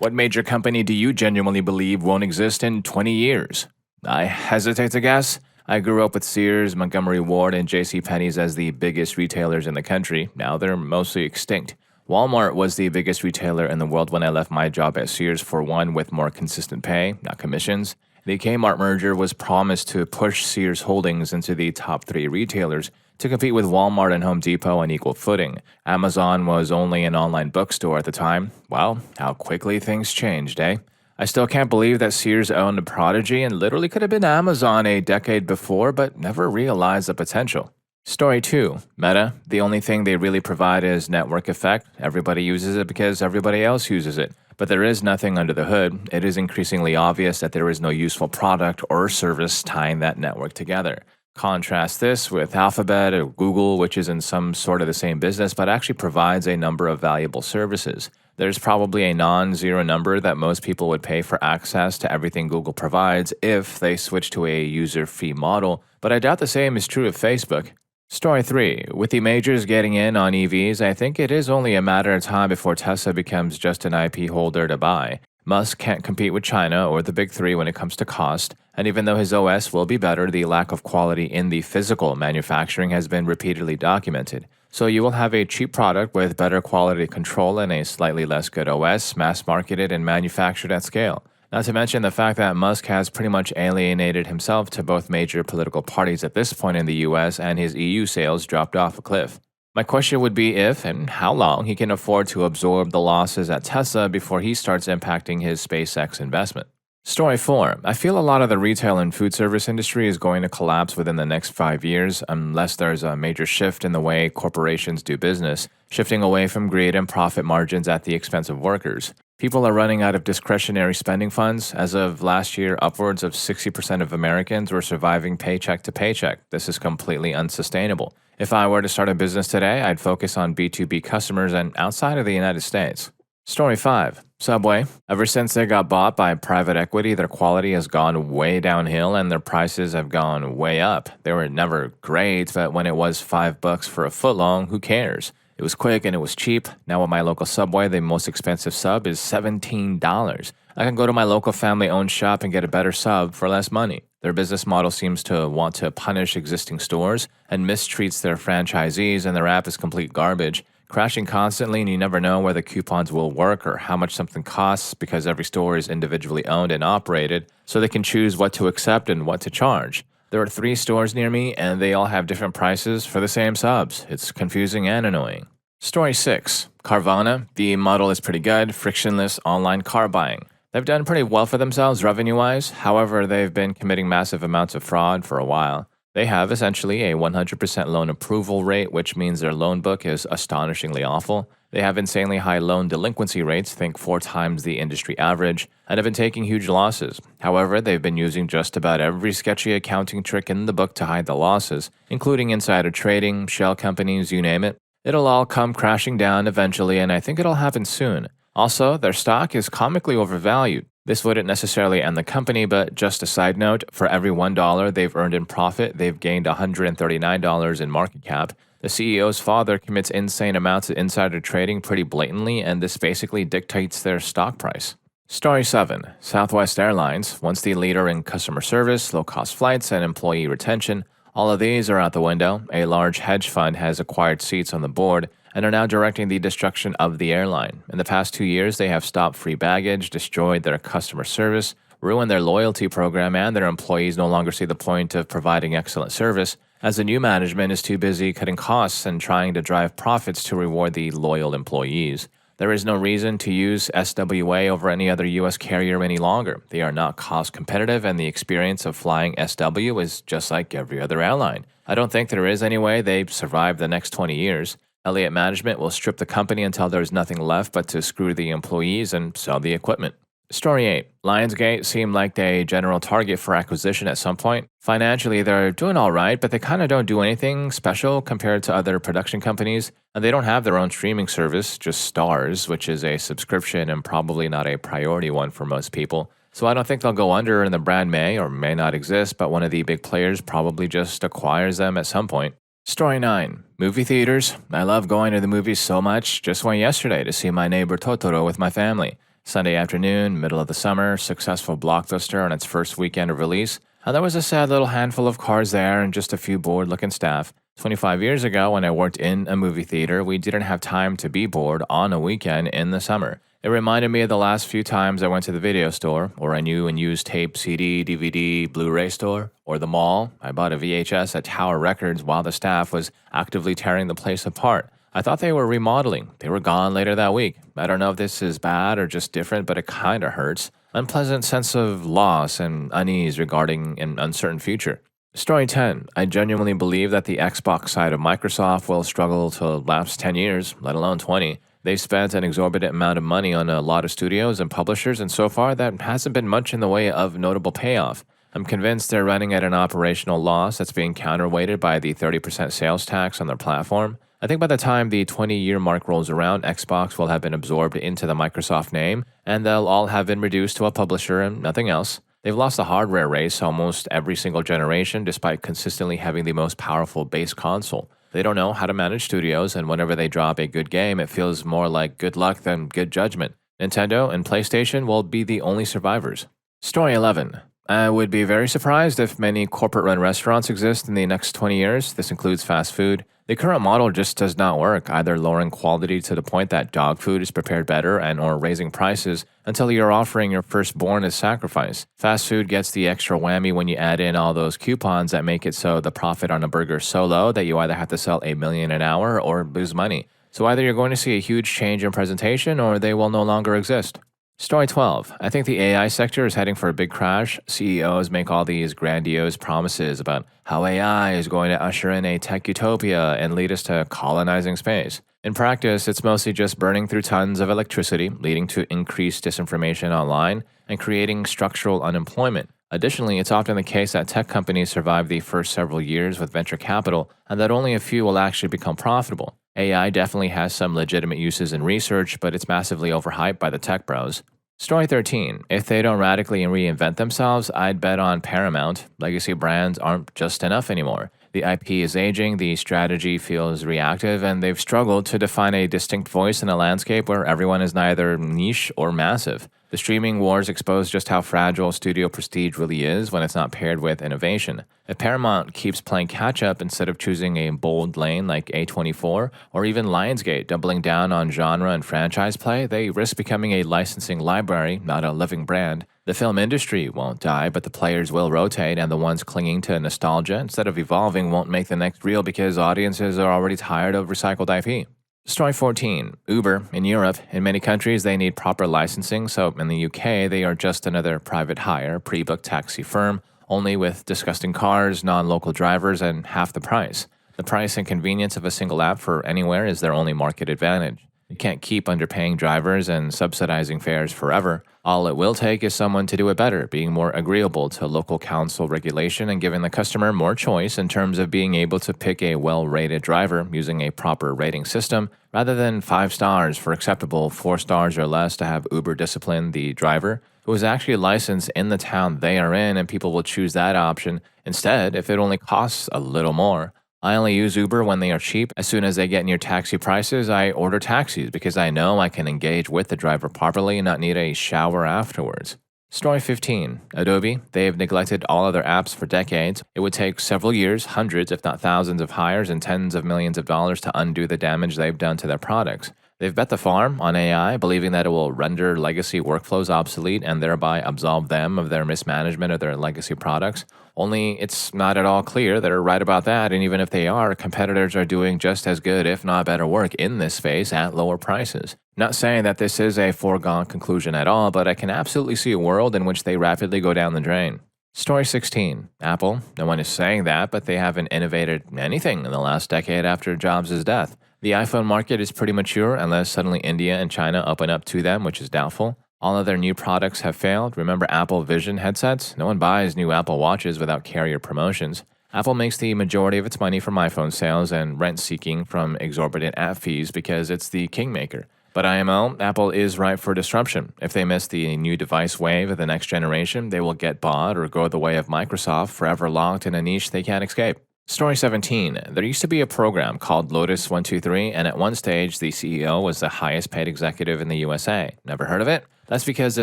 What major company do you genuinely believe won't exist in 20 years? I hesitate to guess. I grew up with Sears, Montgomery Ward, and JCPenney's as the biggest retailers in the country. Now they're mostly extinct. Walmart was the biggest retailer in the world when I left my job at Sears for one with more consistent pay, not commissions. The Kmart merger was promised to push Sears Holdings into the top three retailers to compete with Walmart and Home Depot on equal footing. Amazon was only an online bookstore at the time. Well, how quickly things changed, eh? I still can't believe that Sears owned a Prodigy and literally could have been Amazon a decade before, but never realized the potential. Story 2. Meta. The only thing they really provide is network effect. Everybody uses it because everybody else uses it. But there is nothing under the hood. It is increasingly obvious that there is no useful product or service tying that network together. Contrast this with Alphabet or Google, which is in some sort of the same business but actually provides a number of valuable services. There's probably a non-zero number that most people would pay for access to everything Google provides if they switch to a user fee model, but I doubt the same is true of Facebook. Story 3. With the majors getting in on EVs, I think it is only a matter of time before Tesla becomes just an IP holder to buy. Musk can't compete with China or the big three when it comes to cost, and even though his OS will be better, the lack of quality in the physical manufacturing has been repeatedly documented. So you will have a cheap product with better quality control and a slightly less good OS, mass-marketed and manufactured at scale. Not to mention the fact that Musk has pretty much alienated himself to both major political parties at this point in the US, and his EU sales dropped off a cliff. My question would be if and how long he can afford to absorb the losses at Tesla before he starts impacting his SpaceX investment. Story 4. I feel a lot of the retail and food service industry is going to collapse within the next 5 years unless there's a major shift in the way corporations do business, shifting away from greed and profit margins at the expense of workers. People are running out of discretionary spending funds. As of last year, upwards of 60% of Americans were surviving paycheck to paycheck. This is completely unsustainable. If I were to start a business today, I'd focus on B2B customers and outside of the United States. Story 5. Subway. Ever since they got bought by private equity, their quality has gone way downhill and their prices have gone way up. They were never great, but when it was $5 for a footlong, who cares? It was quick and it was cheap. Now at my local Subway, the most expensive sub is $17. I can go to my local family-owned shop and get a better sub for less money. Their business model seems to want to punish existing stores and mistreats their franchisees, and their app is complete garbage, crashing constantly, and you never know where the coupons will work or how much something costs because every store is individually owned and operated, so they can choose what to accept and what to charge. There are 3 stores near me, and they all have different prices for the same subs. It's confusing and annoying. Story 6. Carvana. The model is pretty good, frictionless online car buying. They've done pretty well for themselves revenue-wise. However, they've been committing massive amounts of fraud for a while. They have essentially a 100% loan approval rate, which means their loan book is astonishingly awful. They have insanely high loan delinquency rates, think 4 times the industry average, and have been taking huge losses. However, they've been using just about every sketchy accounting trick in the book to hide the losses, including insider trading, shell companies, you name it. It'll all come crashing down eventually, and I think it'll happen soon. Also, their stock is comically overvalued. This wouldn't necessarily end the company, but just a side note, for every $1 they've earned in profit, they've gained $139 in market cap. The CEO's father commits insane amounts of insider trading pretty blatantly, and this basically dictates their stock price. Story 7. Southwest Airlines. Once the leader in customer service, low-cost flights, and employee retention, all of these are out the window. A large hedge fund has acquired seats on the board and are now directing the destruction of the airline. In the past 2 years, they have stopped free baggage, destroyed their customer service, ruined their loyalty program, and their employees no longer see the point of providing excellent service, as the new management is too busy cutting costs and trying to drive profits to reward the loyal employees. There is no reason to use SWA over any other U.S. carrier any longer. They are not cost competitive, and the experience of flying SW is just like every other airline. I don't think there is any way they survive the next 20 years. Elliott Management will strip the company until there's nothing left but to screw the employees and sell the equipment. Story 8. Lionsgate seemed like a general target for acquisition at some point. Financially, they're doing all right, but they kind of don't do anything special compared to other production companies, and they don't have their own streaming service, just Starz, which is a subscription and probably not a priority one for most people. So I don't think they'll go under, and the brand may or may not exist, but one of the big players probably just acquires them at some point. Story 9. Movie theaters. I love going to the movies so much. Just went yesterday to see My Neighbor Totoro with my family. Sunday afternoon, middle of the summer, successful blockbuster on its first weekend of release. And there was a sad little handful of cars there and just a few bored-looking staff. 25 years ago, when I worked in a movie theater, we didn't have time to be bored on a weekend in the summer. It reminded me of the last few times I went to the video store, or a new and used tape, CD, DVD, Blu-ray store, or the mall. I bought a VHS at Tower Records while the staff was actively tearing the place apart. I thought they were remodeling. They were gone later that week. I don't know if this is bad or just different, but it kinda hurts. Unpleasant sense of loss and unease regarding an uncertain future. Story 10. I genuinely believe that the Xbox side of Microsoft will struggle to last 10 years, let alone 20. They've spent an exorbitant amount of money on a lot of studios and publishers, and so far that hasn't been much in the way of notable payoff. I'm convinced they're running at an operational loss that's being counterweighted by the 30% sales tax on their platform. I think by the time the 20-year mark rolls around, Xbox will have been absorbed into the Microsoft name, and they'll all have been reduced to a publisher and nothing else. They've lost the hardware race almost every single generation, despite consistently having the most powerful base console. They don't know how to manage studios, and whenever they drop a good game, it feels more like good luck than good judgment. Nintendo and PlayStation will be the only survivors. Story 11. I would be very surprised if many corporate-run restaurants exist in the next 20 years. This includes fast food. The current model just does not work, either lowering quality to the point that dog food is prepared better and or raising prices until you're offering your firstborn as sacrifice. Fast food gets the extra whammy when you add in all those coupons that make it so the profit on a burger is so low that you either have to sell $1 million an hour or lose money. So either you're going to see a huge change in presentation or they will no longer exist. Story 12. I think the AI sector is heading for a big crash. CEOs make all these grandiose promises about how AI is going to usher in a tech utopia and lead us to colonizing space. In practice, it's mostly just burning through tons of electricity, leading to increased disinformation online and creating structural unemployment. Additionally, it's often the case that tech companies survive the first several years with venture capital and that only a few will actually become profitable. AI definitely has some legitimate uses in research, but it's massively overhyped by the tech bros. Story 13. If they don't radically reinvent themselves, I'd bet on Paramount. Legacy brands aren't just enough anymore. The IP is aging, the strategy feels reactive, and they've struggled to define a distinct voice in a landscape where everyone is neither niche or massive. The streaming wars expose just how fragile studio prestige really is when it's not paired with innovation. If Paramount keeps playing catch-up instead of choosing a bold lane like A24, or even Lionsgate doubling down on genre and franchise play, they risk becoming a licensing library, not a living brand. The film industry won't die, but the players will rotate, and the ones clinging to nostalgia instead of evolving won't make the next reel because audiences are already tired of recycled IP. Story 14. Uber. In Europe, in many countries, they need proper licensing, so in the UK, they are just another private hire, pre-booked taxi firm, only with disgusting cars, non-local drivers, and half the price. The price and convenience of a single app for anywhere is their only market advantage. You can't keep underpaying drivers and subsidizing fares forever. All it will take is someone to do it better, being more agreeable to local council regulation and giving the customer more choice in terms of being able to pick a well-rated driver using a proper rating system, rather than 5 stars for acceptable, 4 stars or less to have Uber discipline the driver, who is actually licensed in the town they are in, and people will choose that option instead if it only costs a little more. I only use Uber when they are cheap. As soon as they get near taxi prices, I order taxis because I know I can engage with the driver properly and not need a shower afterwards. Story 15. Adobe. They have neglected all other apps for decades. It would take several years, hundreds if not thousands of hires and tens of millions of dollars to undo the damage they've done to their products. They've bet the farm on AI, believing that it will render legacy workflows obsolete and thereby absolve them of their mismanagement of their legacy products. Only it's not at all clear that they're right about that, and even if they are, competitors are doing just as good, if not better work in this space at lower prices. Not saying that this is a foregone conclusion at all, but I can absolutely see a world in which they rapidly go down the drain. Story 16. Apple. No one is saying that, but they haven't innovated anything in the last decade after Jobs' death. The iPhone market is pretty mature unless suddenly India and China open up to them, which is doubtful. All of their new products have failed. Remember Apple Vision headsets? No one buys new Apple Watches without carrier promotions. Apple makes the majority of its money from iPhone sales and rent-seeking from exorbitant app fees because it's the kingmaker. But IMO, Apple is ripe for disruption. If they miss the new device wave of the next generation, they will get bought or go the way of Microsoft, forever locked in a niche they can't escape. Story 17. There used to be a program called Lotus 123, and at one stage, the CEO was the highest paid executive in the USA. Never heard of it? That's because the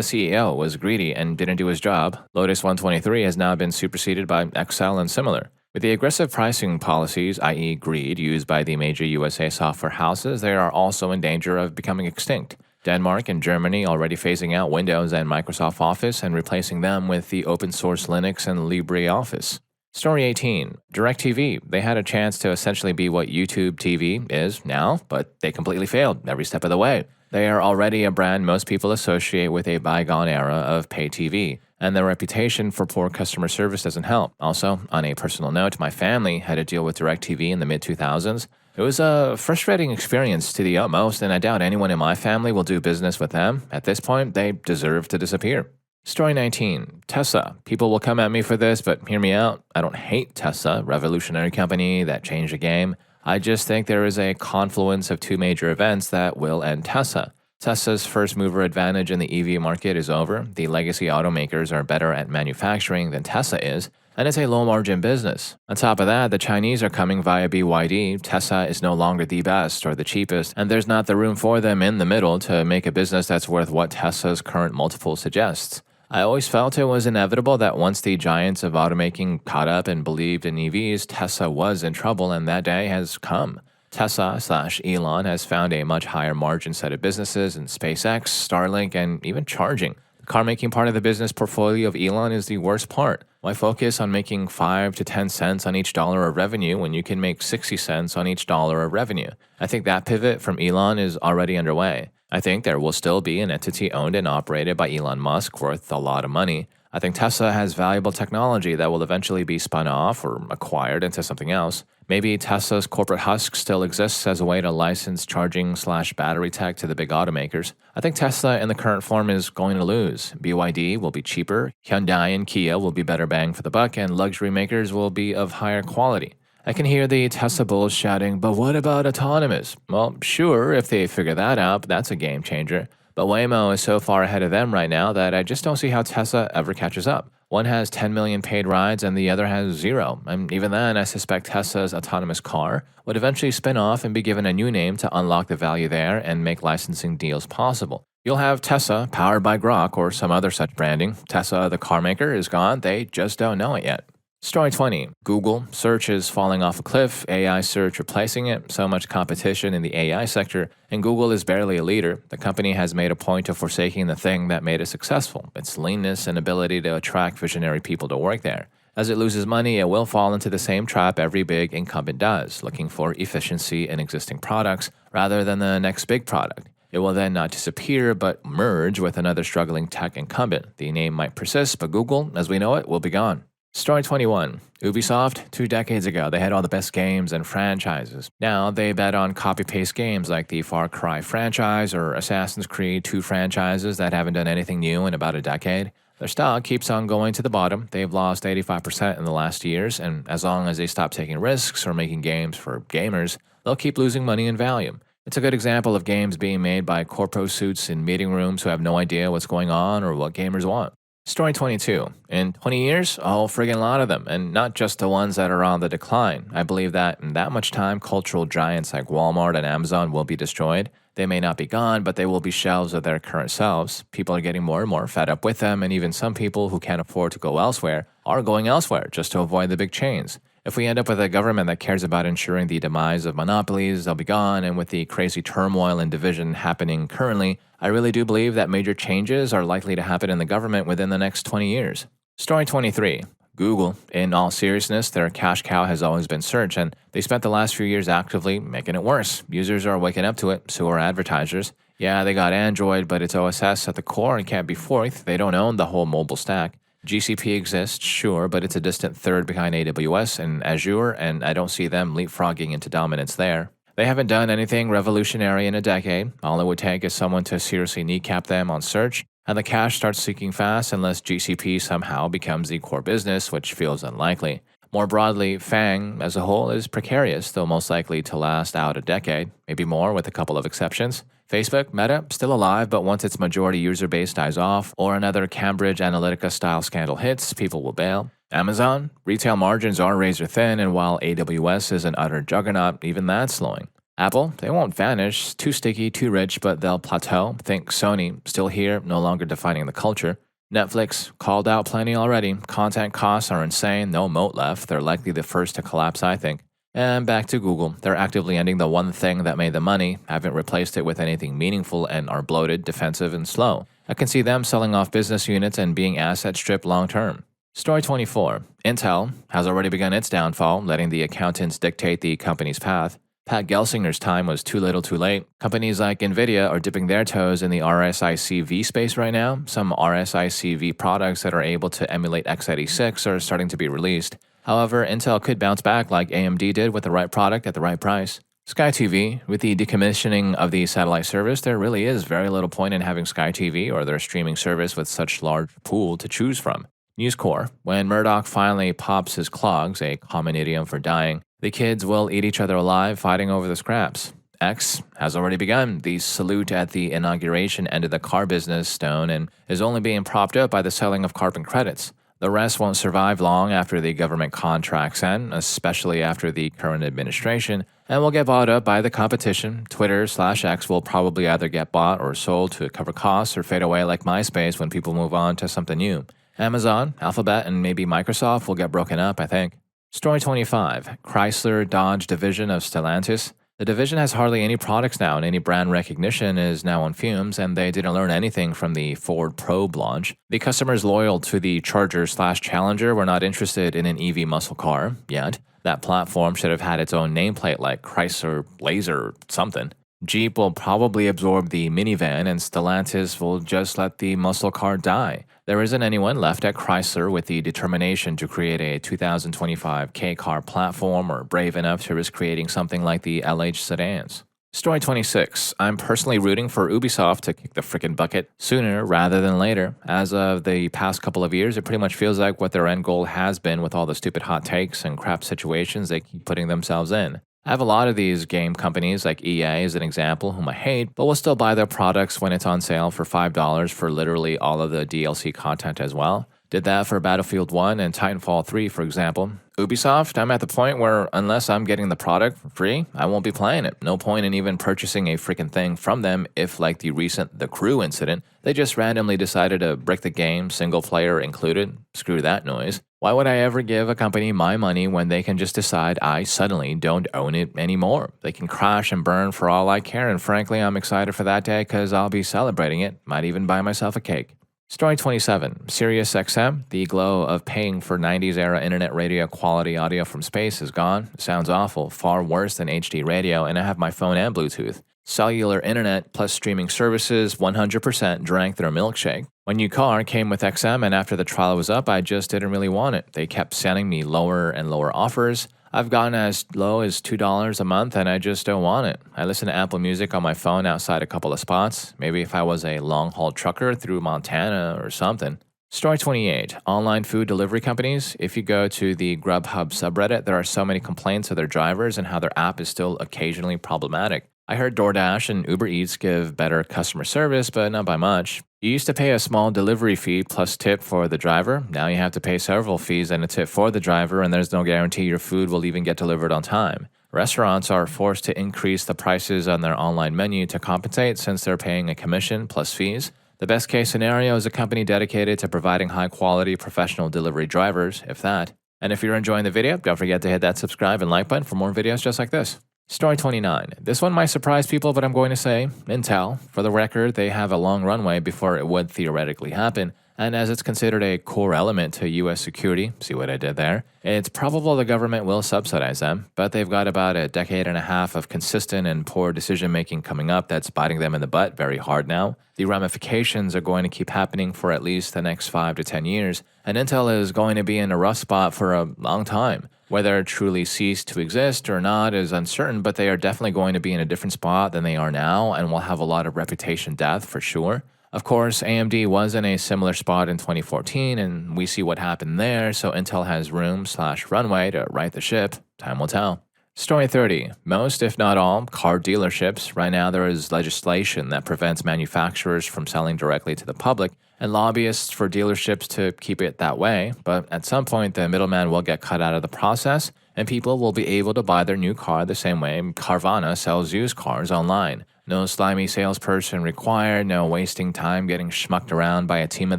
CEO was greedy and didn't do his job. Lotus 123 has now been superseded by Excel and similar. With the aggressive pricing policies, i.e., greed, used by the major USA software houses, they are also in danger of becoming extinct. Denmark and Germany already phasing out Windows and Microsoft Office and replacing them with the open source Linux and LibreOffice. Story 18. DirecTV. They had a chance to essentially be what YouTube TV is now, but they completely failed every step of the way. They are already a brand most people associate with a bygone era of pay TV, and their reputation for poor customer service doesn't help. Also, on a personal note, my family had to deal with DirecTV in the mid-2000s. It was a frustrating experience to the utmost, and I doubt anyone in my family will do business with them. At this point, they deserve to disappear. Story 19. Tesla. People will come at me for this, but hear me out. I don't hate Tesla, revolutionary company that changed the game. I just think there is a confluence of two major events that will end Tesla. Tesla's first mover advantage in the EV market is over. The legacy automakers are better at manufacturing than Tesla is, and it's a low margin business. On top of that, the Chinese are coming via BYD. Tesla is no longer the best or the cheapest, and there's not the room for them in the middle to make a business that's worth what Tesla's current multiple suggests. I always felt it was inevitable that once the giants of automaking caught up and believed in EVs, Tesla was in trouble, and that day has come. Tesla/Elon has found a much higher margin set of businesses in SpaceX, Starlink, and even charging. The car-making part of the business portfolio of Elon is the worst part. Why focus on making 5 to 10 cents on each dollar of revenue when you can make 60 cents on each dollar of revenue? I think that pivot from Elon is already underway. I think there will still be an entity owned and operated by Elon Musk worth a lot of money. I think Tesla has valuable technology that will eventually be spun off or acquired into something else. Maybe Tesla's corporate husk still exists as a way to license charging/battery tech to the big automakers. I think Tesla in the current form is going to lose. BYD will be cheaper, Hyundai and Kia will be better bang for the buck, and luxury makers will be of higher quality. I can hear the Tesla bulls shouting, but what about autonomous? Well, sure, if they figure that out, that's a game changer. But Waymo is so far ahead of them right now that I just don't see how Tesla ever catches up. One has 10 million paid rides and the other has 0. And even then, I suspect Tesla's autonomous car would eventually spin off and be given a new name to unlock the value there and make licensing deals possible. You'll have Tesla powered by Grok or some other such branding. Tesla, the car maker, is gone. They just don't know it yet. Story 20. Google. Search is falling off a cliff, AI search replacing it, so much competition in the AI sector, and Google is barely a leader. The company has made a point of forsaking the thing that made it successful, its leanness and ability to attract visionary people to work there. As it loses money, it will fall into the same trap every big incumbent does, looking for efficiency in existing products rather than the next big product. It will then not disappear, but merge with another struggling tech incumbent. The name might persist, but Google, as we know it, will be gone. Story 21. Ubisoft. 2 decades ago, they had all the best games and franchises. Now, they bet on copy-paste games like the Far Cry franchise or Assassin's Creed 2 franchises that haven't done anything new in about a decade. Their stock keeps on going to the bottom. They've lost 85% in the last years, and as long as they stop taking risks or making games for gamers, they'll keep losing money in value. It's a good example of games being made by corpo suits in meeting rooms who have no idea what's going on or what gamers want. Story 22. In 20 years, a whole friggin' lot of them, and not just the ones that are on the decline. I believe that in that much time, cultural giants like Walmart and Amazon will be destroyed. They may not be gone, but they will be shells of their current selves. People are getting more and more fed up with them, and even some people who can't afford to go elsewhere are going elsewhere just to avoid the big chains. If we end up with a government that cares about ensuring the demise of monopolies, they'll be gone, and with the crazy turmoil and division happening currently, I really do believe that major changes are likely to happen in the government within the next 20 years. Story 23. Google. In all seriousness, their cash cow has always been search, and they spent the last few years actively making it worse. Users are waking up to it, so are advertisers. Yeah, they got Android, but it's OSS at the core and can't be forked. They don't own the whole mobile stack. GCP exists, sure, but it's a distant third behind AWS and Azure, and I don't see them leapfrogging into dominance there. They haven't done anything revolutionary in a decade. All it would take is someone to seriously kneecap them on search, and the cash starts sinking fast unless GCP somehow becomes the core business, which feels unlikely. More broadly, FANG as a whole is precarious, though most likely to last out a decade, maybe more with a couple of exceptions. Facebook, Meta, still alive, but once its majority user base dies off, or another Cambridge Analytica-style scandal hits, people will bail. Amazon, retail margins are razor thin, and while AWS is an utter juggernaut, even that's slowing. Apple, they won't vanish, too sticky, too rich, but they'll plateau. Think Sony, still here, no longer defining the culture. Netflix, called out plenty already. Content costs are insane, no moat left. They're likely the first to collapse, I think. And back to Google. They're actively ending the one thing that made them money, haven't replaced it with anything meaningful, and are bloated, defensive, and slow. I can see them selling off business units and being asset stripped long term. Story 24. Intel has already begun its downfall, letting the accountants dictate the company's path. Pat Gelsinger's time was too little too late. Companies like Nvidia are dipping their toes in the RSIC-V space right now. Some RSIC-V products that are able to emulate x86 are starting to be released. However, Intel could bounce back like AMD did with the right product at the right price. Sky TV, with the decommissioning of the satellite service, there really is very little point in having Sky TV or their streaming service with such large pool to choose from. News Corps, when Murdoch finally pops his clogs, a common idiom for dying, the kids will eat each other alive fighting over the scraps. X has already begun. The salute at the inauguration ended the car business stone and is only being propped up by the selling of carbon credits. The rest won't survive long after the government contracts end, especially after the current administration, and will get bought up by the competition. Twitter/X will probably either get bought or sold to cover costs or fade away like MySpace when people move on to something new. Amazon, Alphabet, and maybe Microsoft will get broken up, I think. Story 25. Chrysler Dodge division of Stellantis. The division has hardly any products now, and any brand recognition is now on fumes, and they didn't learn anything from the Ford Probe launch. The customers loyal to the Charger/Challenger were not interested in an EV muscle car yet. That platform should have had its own nameplate like Chrysler Blazer something. Jeep will probably absorb the minivan, and Stellantis will just let the muscle car die. There isn't anyone left at Chrysler with the determination to create a 2025 K-car platform or brave enough to risk creating something like the LH sedans. Story 26. I'm personally rooting for Ubisoft to kick the frickin' bucket sooner rather than later. As of the past couple of years, it pretty much feels like what their end goal has been with all the stupid hot takes and crap situations they keep putting themselves in. I have a lot of these game companies, like EA is an example, whom I hate, but will still buy their products when it's on sale for $5 for literally all of the DLC content as well. Did that for Battlefield 1 and Titanfall 3, for example. Ubisoft, I'm at the point where unless I'm getting the product for free, I won't be playing it. No point in even purchasing a freaking thing from them if, like the recent The Crew incident, they just randomly decided to brick the game, single player included. Screw that noise. Why would I ever give a company my money when they can just decide I suddenly don't own it anymore? They can crash and burn for all I care, and frankly, I'm excited for that day because I'll be celebrating it. Might even buy myself a cake. Story 27. SiriusXM, the glow of paying for 90s era internet radio quality audio from space is gone. It sounds awful, far worse than HD radio, and I have my phone and Bluetooth. Cellular internet plus streaming services 100% drank their milkshake. My new car came with XM, and after the trial was up, I just didn't really want it. They kept sending me lower and lower offers. I've gotten as low as $2 a month, and I just don't want it. I listen to Apple Music on my phone outside a couple of spots. Maybe if I was a long-haul trucker through Montana or something. Story 28. Online food delivery companies. If you go to the Grubhub subreddit, there are so many complaints of their drivers and how their app is still occasionally problematic. I heard DoorDash and Uber Eats give better customer service, but not by much. You used to pay a small delivery fee plus tip for the driver. Now you have to pay several fees and a tip for the driver, and there's no guarantee your food will even get delivered on time. Restaurants are forced to increase the prices on their online menu to compensate since they're paying a commission plus fees. The best case scenario is a company dedicated to providing high-quality professional delivery drivers, if that. And if you're enjoying the video, don't forget to hit that subscribe and like button for more videos just like this. Story 29. This one might surprise people, but I'm going to say Intel. For the record, they have a long runway before it would theoretically happen, and as it's considered a core element to U.S. security, see what I did there, it's probable the government will subsidize them, but they've got about a decade and a half of consistent and poor decision-making coming up that's biting them in the butt very hard now. The ramifications are going to keep happening for at least the next 5 to 10 years, and Intel is going to be in a rough spot for a long time. Whether it truly ceased to exist or not is uncertain, but they are definitely going to be in a different spot than they are now and will have a lot of reputation death for sure. Of course, AMD was in a similar spot in 2014, and we see what happened there, so Intel has room/runway to right the ship. Time will tell. Story 30. Most, if not all, car dealerships. Right now there is legislation that prevents manufacturers from selling directly to the public, and lobbyists for dealerships to keep it that way, but at some point the middleman will get cut out of the process, and people will be able to buy their new car the same way Carvana sells used cars online. No slimy salesperson required, no wasting time getting schmucked around by a team of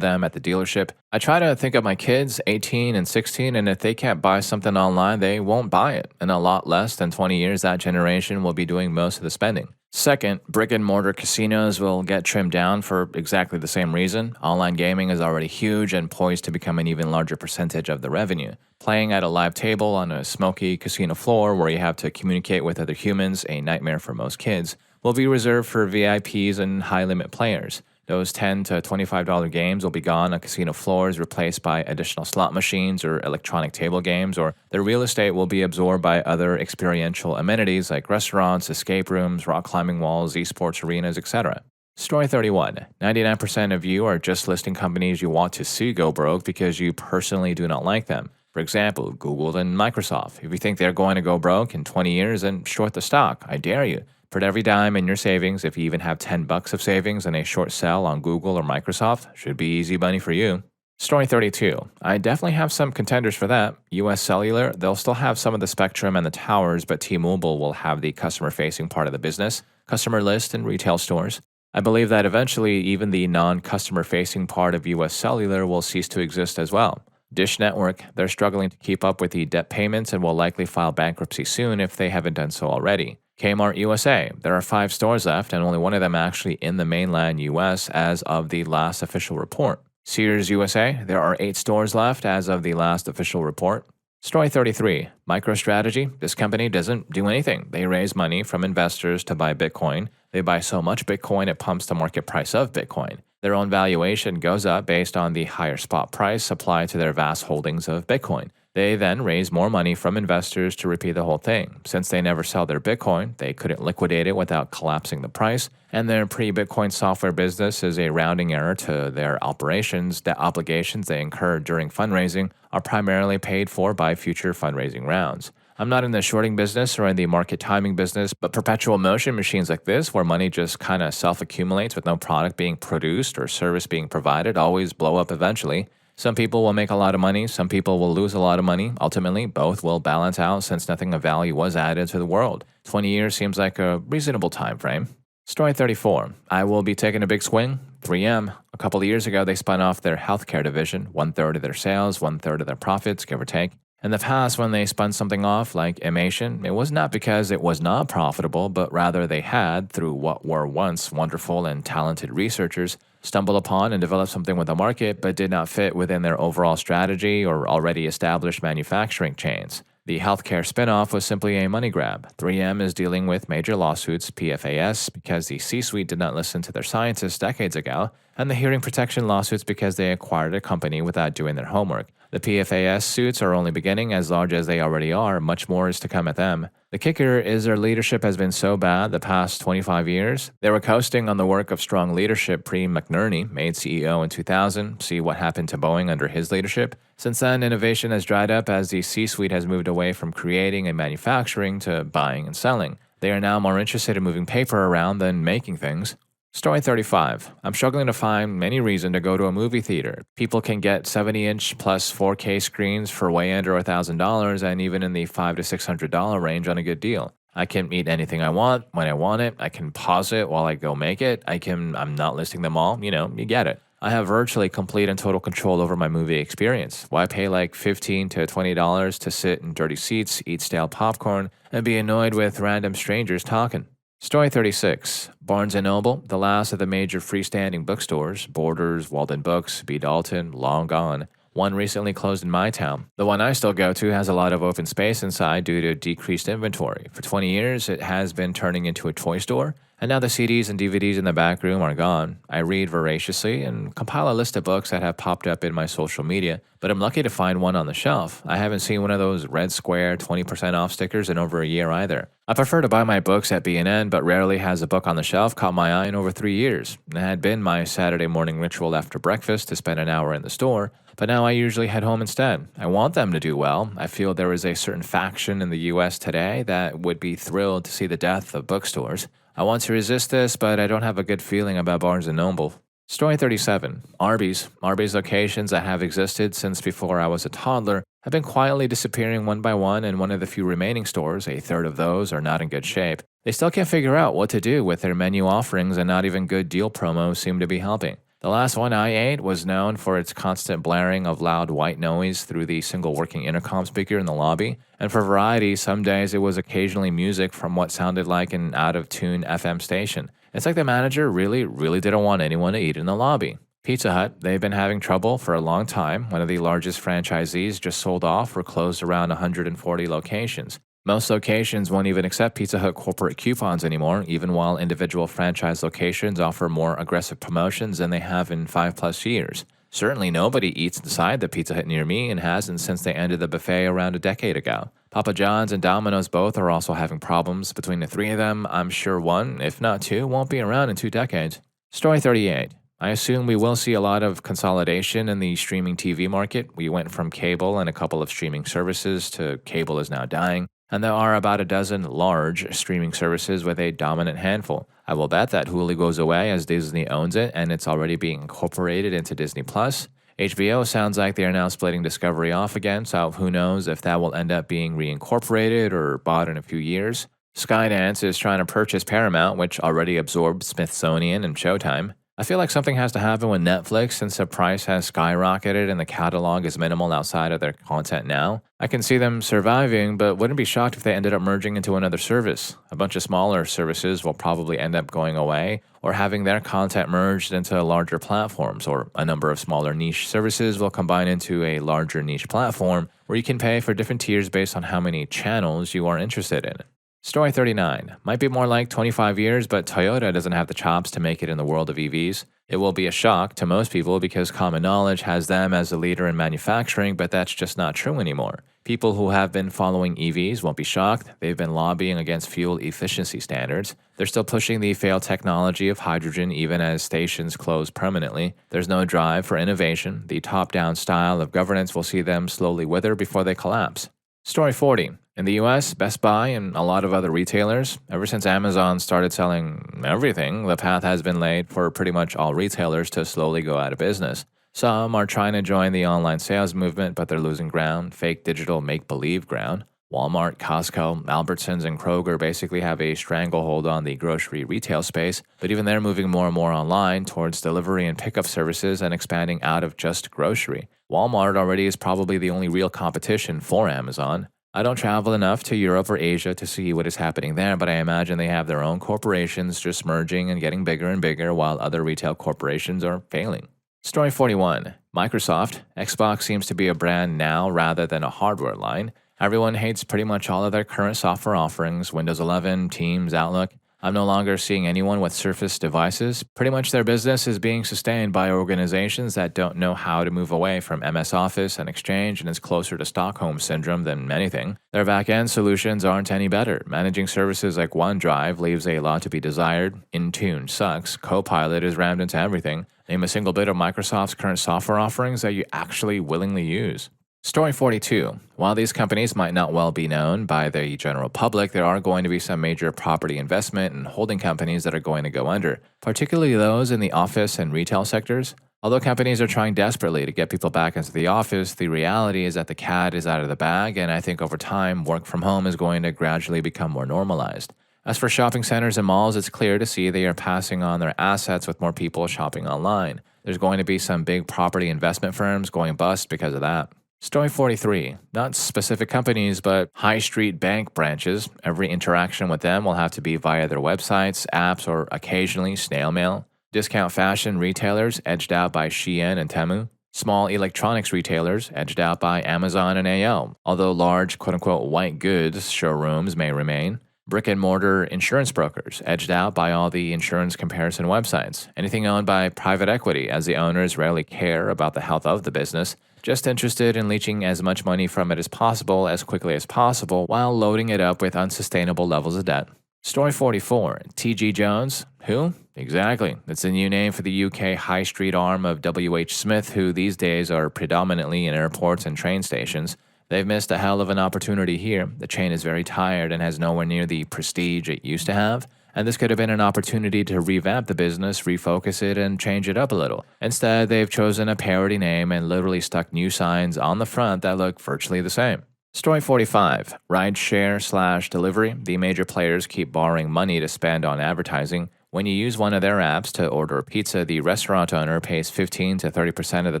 them at the dealership. I try to think of my kids, 18 and 16, and if they can't buy something online, they won't buy it. In a lot less than 20 years, that generation will be doing most of the spending. Second, brick and mortar casinos will get trimmed down for exactly the same reason. Online gaming is already huge and poised to become an even larger percentage of the revenue. Playing at a live table on a smoky casino floor where you have to communicate with other humans, a nightmare for most kids, will be reserved for VIPs and high-limit players. Those $10 to $25 games will be gone on casino floors, replaced by additional slot machines or electronic table games, or their real estate will be absorbed by other experiential amenities like restaurants, escape rooms, rock climbing walls, esports arenas, etc. Story 31. 99% of you are just listing companies you want to see go broke because you personally do not like them. For example, Google and Microsoft. If you think they're going to go broke in 20 years, then short the stock. I dare you. Put every dime in your savings. If you even have $10 of savings and a short sell on Google or Microsoft, should be easy money for you. Story 32. I definitely have some contenders for that. US Cellular, they'll still have some of the spectrum and the towers, but T-Mobile will have the customer-facing part of the business, customer list, and retail stores. I believe that eventually even the non-customer-facing part of US Cellular will cease to exist as well. Dish Network, they're struggling to keep up with the debt payments and will likely file bankruptcy soon if they haven't done so already. Kmart USA, there are 5 stores left and only one of them actually in the mainland US as of the last official report. Sears USA, there are 8 stores left as of the last official report. Story 33. MicroStrategy, this company doesn't do anything. They raise money from investors to buy Bitcoin. They buy so much Bitcoin it pumps the market price of Bitcoin. Their own valuation goes up based on the higher spot price applied to their vast holdings of Bitcoin. They then raise more money from investors to repeat the whole thing. Since they never sell their Bitcoin, they couldn't liquidate it without collapsing the price, and their pre-Bitcoin software business is a rounding error to their operations. The obligations they incurred during fundraising are primarily paid for by future fundraising rounds. I'm not in the shorting business or in the market timing business, but perpetual motion machines like this, where money just kind of self-accumulates with no product being produced or service being provided, always blow up eventually. Some people will make a lot of money, some people will lose a lot of money. Ultimately, both will balance out since nothing of value was added to the world. 20 years seems like a reasonable time frame. Story 34. I will be taking a big swing. 3M. A couple of years ago, they spun off their healthcare division, 1/3 of their sales, 1/3 of their profits, give or take. In the past, when they spun something off like Imation, it was not because it was not profitable, but rather they had, through what were once wonderful and talented researchers, stumbled upon and developed something with the market but did not fit within their overall strategy or already established manufacturing chains. The healthcare spinoff was simply a money grab. 3M is dealing with major lawsuits, PFAS, because the C-suite did not listen to their scientists decades ago, and the hearing protection lawsuits because they acquired a company without doing their homework. The PFAS suits are only beginning. As large as they already are, much more is to come at them. The kicker is their leadership has been so bad the past 25 years. They were coasting on the work of strong leadership pre-McNerney, made CEO in 2000. See what happened to Boeing under his leadership. Since then, innovation has dried up as the C-suite has moved away from creating and manufacturing to buying and selling. They are now more interested in moving paper around than making things. Story 35. I'm struggling to find any reason to go to a movie theater. People can get 70-inch plus 4K screens for way under $1,000 and even in the $500 to $600 range on a good deal. I can eat anything I want when I want it. I can pause it while I go make it. I'm not listing them all. You get it. I have virtually complete and total control over my movie experience. Why pay like $15 to $20 to sit in dirty seats, eat stale popcorn, and be annoyed with random strangers talking? Story 36. Barnes & Noble, the last of the major freestanding bookstores, Borders, Walden Books, B. Dalton, long gone. One recently closed in my town. The one I still go to has a lot of open space inside due to decreased inventory. For 20 years, it has been turning into a toy store, and now the CDs and DVDs in the back room are gone. I read voraciously and compile a list of books that have popped up in my social media, but I'm lucky to find one on the shelf. I haven't seen one of those red square 20% off stickers in over a year either. I prefer to buy my books at B&N, but rarely has a book on the shelf caught my eye in over 3 years. It had been my Saturday morning ritual after breakfast to spend an hour in the store, but now I usually head home instead. I want them to do well. I feel there is a certain faction in the US today that would be thrilled to see the death of bookstores. I want to resist this, but I don't have a good feeling about Barnes & Noble. Story 37. Arby's. Arby's locations that have existed since before I was a toddler have been quietly disappearing one by one, and one of the few remaining stores, a third of those, are not in good shape. They still can't figure out what to do with their menu offerings, and not even good deal promos seem to be helping. The last one I ate was known for its constant blaring of loud white noise through the single working intercom speaker in the lobby, and for variety, some days it was occasionally music from what sounded like an out-of-tune FM station. It's like the manager really didn't want anyone to eat in the lobby. Pizza Hut, they've been having trouble for a long time. One of the largest franchisees just sold off or closed around 140 locations. Most locations won't even accept Pizza Hut corporate coupons anymore, even while individual franchise locations offer more aggressive promotions than they have in 5+ years. Certainly nobody eats inside the Pizza Hut near me and hasn't since they ended the buffet around a decade ago. Papa John's and Domino's both are also having problems. Between the three of them, I'm sure one, if not two, won't be around in 2 decades. Story 38. I assume we will see a lot of consolidation in the streaming TV market. We went from cable and a couple of streaming services to cable is now dying, and there are about a dozen large streaming services with a dominant handful. I will bet that Hulu goes away as Disney owns it and it's already being incorporated into Disney+. HBO sounds like they are now splitting Discovery off again, so who knows if that will end up being reincorporated or bought in a few years. Skydance is trying to purchase Paramount, which already absorbed Smithsonian and Showtime. I feel like something has to happen with Netflix since the price has skyrocketed and the catalog is minimal outside of their content now. I can see them surviving, but wouldn't be shocked if they ended up merging into another service. A bunch of smaller services will probably end up going away or having their content merged into larger platforms, or a number of smaller niche services will combine into a larger niche platform where you can pay for different tiers based on how many channels you are interested in. Story 39. Might be more like 25 years, but Toyota doesn't have the chops to make it in the world of EVs. It will be a shock to most people because common knowledge has them as a leader in manufacturing, but that's just not true anymore. People who have been following EVs won't be shocked. They've been lobbying against fuel efficiency standards. They're still pushing the failed technology of hydrogen even as stations close permanently. There's no drive for innovation. The top-down style of governance will see them slowly wither before they collapse. Story 40. In the US, Best Buy and a lot of other retailers, ever since Amazon started selling everything, the path has been laid for pretty much all retailers to slowly go out of business. Some are trying to join the online sales movement, but they're losing ground, fake digital make-believe ground. Walmart, Costco, Albertsons, and Kroger basically have a stranglehold on the grocery retail space, but even they're moving more and more online towards delivery and pickup services and expanding out of just grocery. Walmart already is probably the only real competition for Amazon. I don't travel enough to Europe or Asia to see what is happening there, but I imagine they have their own corporations just merging and getting bigger and bigger while other retail corporations are failing. Story 41. Microsoft. Xbox seems to be a brand now rather than a hardware line. Everyone hates pretty much all of their current software offerings, Windows 11, Teams, Outlook. I'm no longer seeing anyone with Surface devices. Pretty much their business is being sustained by organizations that don't know how to move away from MS Office and Exchange, and is closer to Stockholm Syndrome than anything. Their back-end solutions aren't any better. Managing services like OneDrive leaves a lot to be desired. Intune sucks. Copilot is rammed into everything. Name a single bit of Microsoft's current software offerings that you actually willingly use. Story 42. While these companies might not well be known by the general public, there are going to be some major property investment and holding companies that are going to go under, particularly those in the office and retail sectors. Although companies are trying desperately to get people back into the office, the reality is that the cat is out of the bag, and I think over time, work from home is going to gradually become more normalized. As for shopping centers and malls, it's clear to see they are passing on their assets with more people shopping online. There's going to be some big property investment firms going bust because of that. Story 43. Not specific companies, but high street bank branches. Every interaction with them will have to be via their websites, apps, or occasionally snail mail. Discount fashion retailers edged out by Shein and Temu. Small electronics retailers edged out by Amazon and AO, although large quote-unquote white goods showrooms may remain. Brick-and-mortar insurance brokers edged out by all the insurance comparison websites. Anything owned by private equity, as the owners rarely care about the health of the business, just interested in leeching as much money from it as possible as quickly as possible while loading it up with unsustainable levels of debt. Story 44. T.G. Jones. Who? Exactly. It's a new name for the UK high street arm of W.H. Smith, who these days are predominantly in airports and train stations. They've missed a hell of an opportunity here. The chain is very tired and has nowhere near the prestige it used to have. And this could have been an opportunity to revamp the business, refocus it, and change it up a little. Instead, they've chosen a parody name and literally stuck new signs on the front that look virtually the same. Story 45. Rideshare/delivery. The major players keep borrowing money to spend on advertising. When you use one of their apps to order a pizza, the restaurant owner pays 15 to 30% of the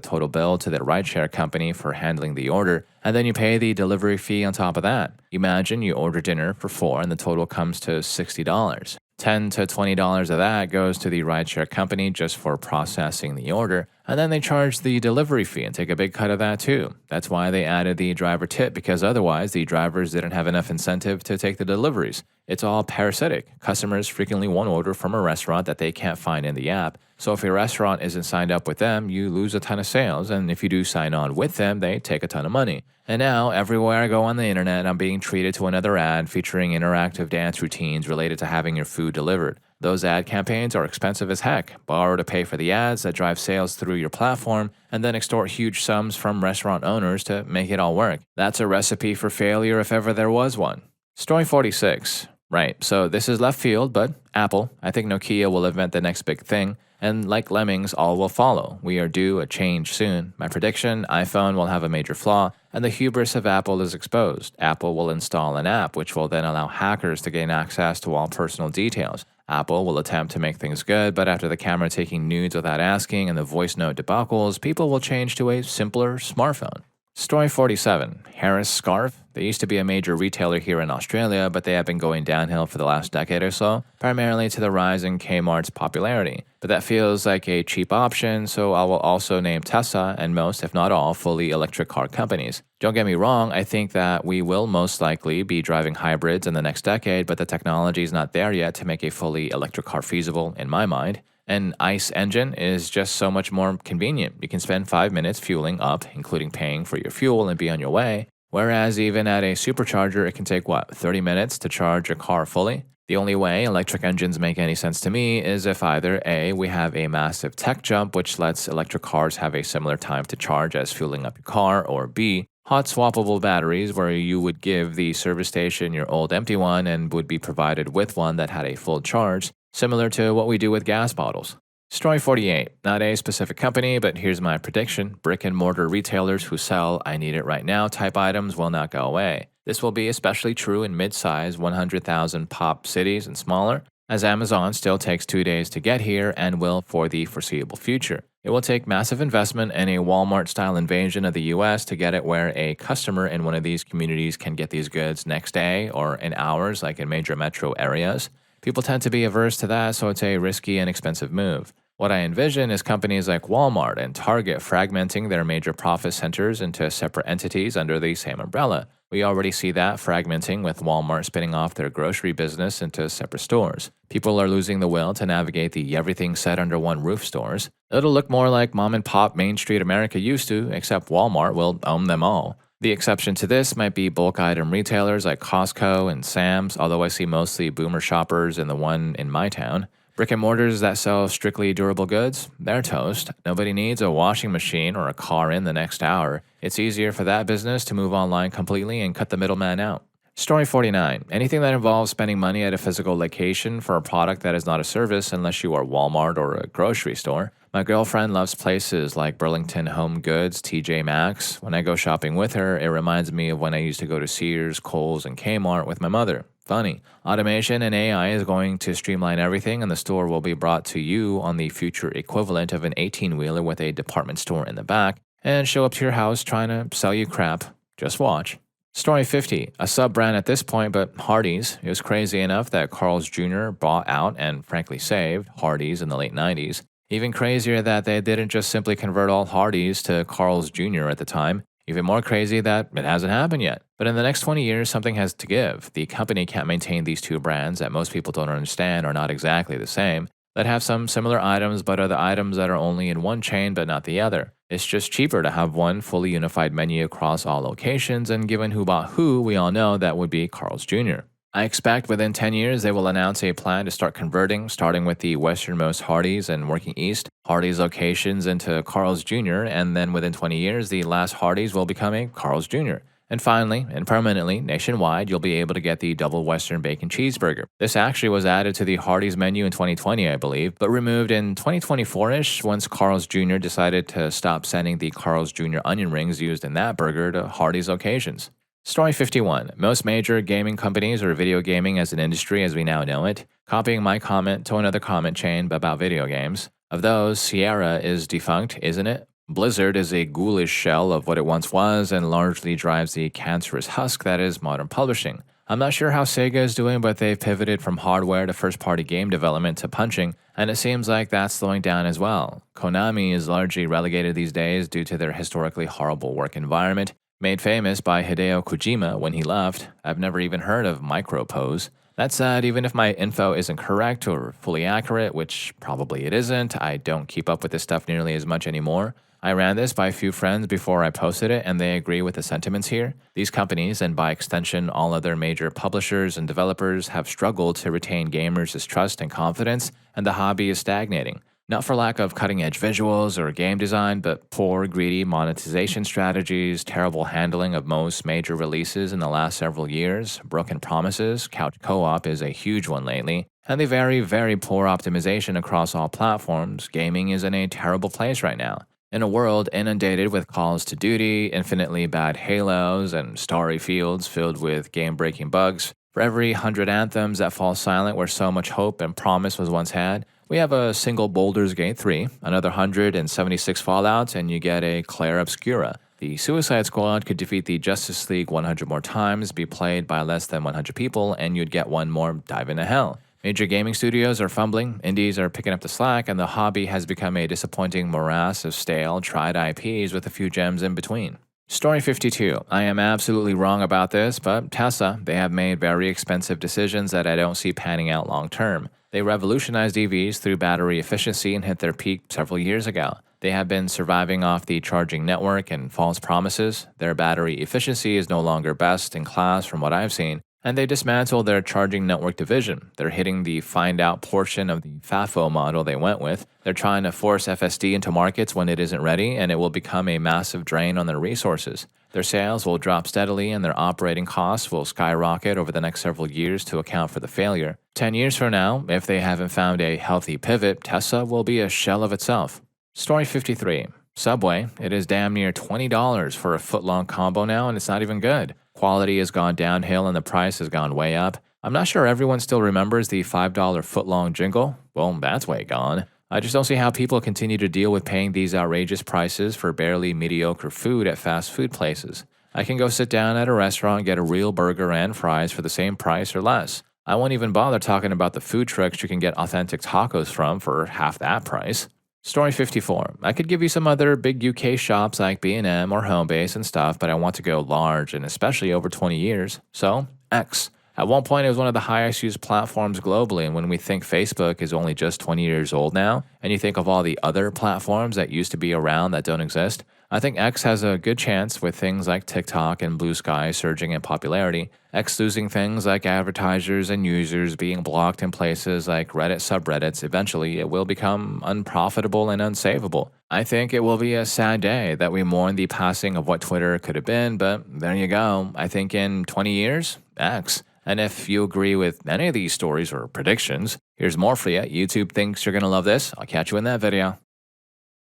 total bill to the rideshare company for handling the order, and then you pay the delivery fee on top of that. Imagine you order dinner for 4 and the total comes to $60. $10 to $20 of that goes to the rideshare company just for processing the order, and then they charge the delivery fee and take a big cut of that too. That's why they added the driver tip, because otherwise the drivers didn't have enough incentive to take the deliveries. It's all parasitic. Customers frequently won't order from a restaurant that they can't find in the app. So if a restaurant isn't signed up with them, you lose a ton of sales. And if you do sign on with them, they take a ton of money. And now, everywhere I go on the internet, I'm being treated to another ad featuring interactive dance routines related to having your food delivered. Those ad campaigns are expensive as heck. Borrow to pay for the ads that drive sales through your platform, and then extort huge sums from restaurant owners to make it all work. That's a recipe for failure if ever there was one. Story 46. Right, so this is left field, but Apple. I think Nokia will invent the next big thing, and like lemmings, all will follow. We are due a change soon. My prediction, iPhone will have a major flaw, and the hubris of Apple is exposed. Apple will install an app, which will then allow hackers to gain access to all personal details. Apple will attempt to make things good, but after the camera taking nudes without asking and the voice note debacles, people will change to a simpler smartphone. Story 47. Harris Scarf. They used to be a major retailer here in Australia, but they have been going downhill for the last decade or so, primarily to the rise in Kmart's popularity. But that feels like a cheap option, so I will also name Tesla and most, if not all, fully electric car companies. Don't get me wrong, I think that we will most likely be driving hybrids in the next decade, but the technology is not there yet to make a fully electric car feasible, in my mind. An ICE engine is just so much more convenient. You can spend 5 minutes fueling up, including paying for your fuel, and be on your way. Whereas even at a supercharger, it can take, 30 minutes to charge a car fully? The only way electric engines make any sense to me is if either A, we have a massive tech jump which lets electric cars have a similar time to charge as fueling up your car, or B, hot swappable batteries where you would give the service station your old empty one and would be provided with one that had a full charge, similar to what we do with gas bottles. Story 48. Not a specific company, but here's my prediction. Brick and mortar retailers who sell I need it right now type items will not go away. This will be especially true in mid-size 100,000 pop cities and smaller, as Amazon still takes 2 days to get here and will for the foreseeable future. It will take massive investment and a Walmart-style invasion of the US to get it where a customer in one of these communities can get these goods next day or in hours like in major metro areas. People tend to be averse to that, so it's a risky and expensive move. What I envision is companies like Walmart and Target fragmenting their major profit centers into separate entities under the same umbrella. We already see that fragmenting with Walmart spinning off their grocery business into separate stores. People are losing the will to navigate the everything set under one roof stores. It'll look more like mom and pop Main Street America used to, except Walmart will own them all. The exception to this might be bulk item retailers like Costco and Sam's, although I see mostly boomer shoppers in the one in my town. Brick and mortars that sell strictly durable goods, they're toast. Nobody needs a washing machine or a car in the next hour. It's easier for that business to move online completely and cut the middleman out. Story 49. Anything that involves spending money at a physical location for a product that is not a service unless you are Walmart or a grocery store. My girlfriend loves places like Burlington Home Goods, TJ Maxx. When I go shopping with her, it reminds me of when I used to go to Sears, Kohl's, and Kmart with my mother. Funny. Automation and AI is going to streamline everything, and the store will be brought to you on the future equivalent of an 18-wheeler with a department store in the back, and show up to your house trying to sell you crap. Just watch. Story 50. A sub-brand at this point, but Hardee's. It was crazy enough that Carl's Jr. bought out and frankly saved Hardee's in the late 90s. Even crazier that they didn't just simply convert all Hardee's to Carl's Jr. at the time. Even more crazy that it hasn't happened yet. But in the next 20 years, something has to give. The company can't maintain these two brands that most people don't understand are not exactly the same, that have some similar items but are the items that are only in one chain but not the other. It's just cheaper to have one fully unified menu across all locations, and given who bought who, we all know that would be Carl's Jr. I expect within 10 years they will announce a plan to start converting, starting with the westernmost Hardee's and working east, Hardee's locations into Carl's Jr., and then within 20 years, the last Hardee's will become a Carl's Jr. And finally, and permanently, nationwide, you'll be able to get the double Western bacon cheeseburger. This actually was added to the Hardee's menu in 2020, I believe, but removed in 2024-ish once Carl's Jr. decided to stop sending the Carl's Jr. onion rings used in that burger to Hardee's occasions. Story 51. Most major gaming companies are video gaming as an industry as we now know it, copying my comment to another comment chain about video games. Of those, Sierra is defunct, isn't it? Blizzard is a ghoulish shell of what it once was and largely drives the cancerous husk that is modern publishing. I'm not sure how Sega is doing, but they've pivoted from hardware to first-party game development to punching, and it seems like that's slowing down as well. Konami is largely relegated these days due to their historically horrible work environment, made famous by Hideo Kojima when he left. I've never even heard of Micropose. That said, even if my info isn't correct or fully accurate, which probably it isn't, I don't keep up with this stuff nearly as much anymore. I ran this by a few friends before I posted it, and they agree with the sentiments here. These companies, and by extension all other major publishers and developers, have struggled to retain gamers' trust and confidence, and the hobby is stagnating. Not for lack of cutting-edge visuals or game design, but poor, greedy monetization strategies, terrible handling of most major releases in the last several years, broken promises, couch co-op is a huge one lately, and the very, very poor optimization across all platforms. Gaming is in a terrible place right now. In a world inundated with calls to duty, infinitely bad halos, and starry fields filled with game-breaking bugs, for every 100 anthems that fall silent where so much hope and promise was once had, we have a single Baldur's Gate 3, another 176 Fallouts, and you get a Claire Obscura. The Suicide Squad could defeat the Justice League 100 more times, be played by less than 100 people, and you'd get one more Dive into Hell. Major gaming studios are fumbling, indies are picking up the slack, and the hobby has become a disappointing morass of stale, tried IPs with a few gems in between. Story 52. I am absolutely wrong about this, but Tesla, they have made very expensive decisions that I don't see panning out long term. They revolutionized EVs through battery efficiency and hit their peak several years ago. They have been surviving off the charging network and false promises. Their battery efficiency is no longer best in class from what I've seen, and they dismantled their charging network division. They're hitting the find out portion of the FAFO model they went with. They're trying to force FSD into markets when it isn't ready, and it will become a massive drain on their resources. Their sales will drop steadily, and their operating costs will skyrocket over the next several years to account for the failure. 10 years from now, if they haven't found a healthy pivot, Tesla will be a shell of itself. Story 53. Subway. It is damn near $20 for a foot-long combo now, and it's not even good. Quality has gone downhill and the price has gone way up. I'm not sure everyone still remembers the $5 foot-long jingle. Well, that's way gone. I just don't see how people continue to deal with paying these outrageous prices for barely mediocre food at fast food places. I can go sit down at a restaurant and get a real burger and fries for the same price or less. I won't even bother talking about the food trucks you can get authentic tacos from for half that price. Story 54. I could give you some other big UK shops like B&M or Homebase and stuff, but I want to go large and especially over 20 years. So, X. At one point, it was one of the highest used platforms globally, and when we think Facebook is only just 20 years old now, and you think of all the other platforms that used to be around that don't exist, I think X has a good chance with things like TikTok and Blue Sky surging in popularity, X losing things like advertisers and users being blocked in places like Reddit subreddits. Eventually, it will become unprofitable and unsavable. I think it will be a sad day that we mourn the passing of what Twitter could have been, but there you go. I think in 20 years, X. And if you agree with any of these stories or predictions, here's more for you. YouTube thinks you're going to love this. I'll catch you in that video.